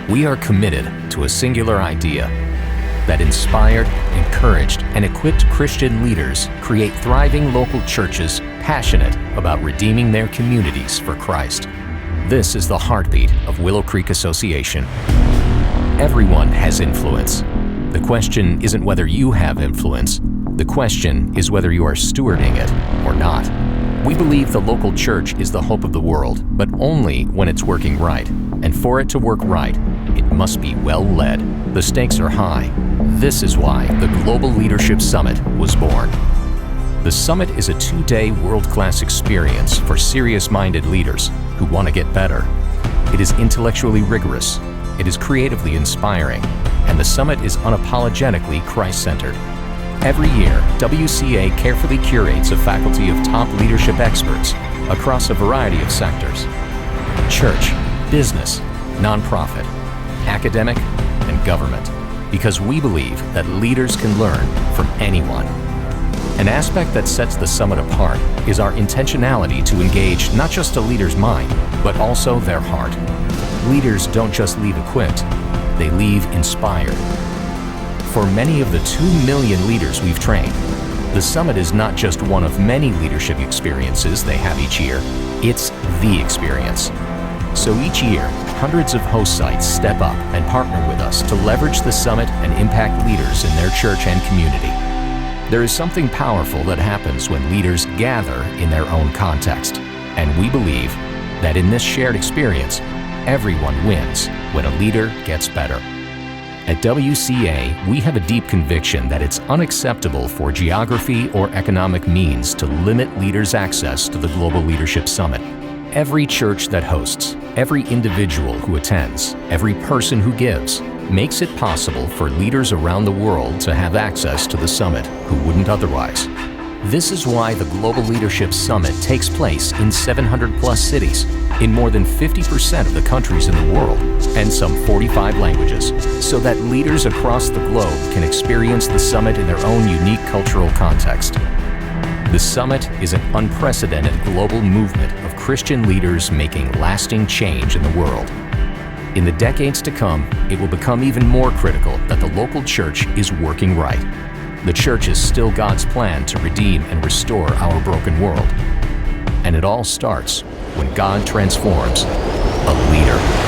We are committed to a singular idea that inspired, encouraged, and equipped Christian leaders create thriving local churches passionate about redeeming their communities for Christ. This is the heartbeat of Willow Creek Association. Everyone has influence. The question isn't whether you have influence. The question is whether you are stewarding it or not. We believe the local church is the hope of the world, but only when it's working right. And for it to work right, it must be well led. The stakes are high. This is why the Global Leadership Summit was born. The summit is a 2-day world-class experience for serious-minded leaders who want to get better. It is intellectually rigorous, it is creatively inspiring, and the summit is unapologetically Christ-centered. Every year, WCA carefully curates a faculty of top leadership experts across a variety of sectors: church, business, nonprofit, academic, and government, because we believe that leaders can learn from anyone. An aspect that sets the summit apart is our intentionality to engage not just a leader's mind, but also their heart. Leaders don't just leave equipped, they leave inspired. For many of the 2 million leaders we've trained, the summit is not just one of many leadership experiences they have each year, it's the experience. So each year, hundreds of host sites step up and partner with us to leverage the summit and impact leaders in their church and community. There is something powerful that happens when leaders gather in their own context, and we believe that in this shared experience, everyone wins when a leader gets better. At WCA, we have a deep conviction that it's unacceptable for geography or economic means to limit leaders' access to the Global Leadership Summit. Every church that hosts, every individual who attends, every person who gives, makes it possible for leaders around the world to have access to the summit who wouldn't otherwise. This is why the Global Leadership Summit takes place in 700+ cities, in more than 50% of the countries in the world, and some 45 languages, so that leaders across the globe can experience the summit in their own unique cultural context. The summit is an unprecedented global movement of Christian leaders making lasting change in the world. In the decades to come, it will become even more critical that the local church is working right. The church is still God's plan to redeem and restore our broken world. And it all starts when God transforms a leader.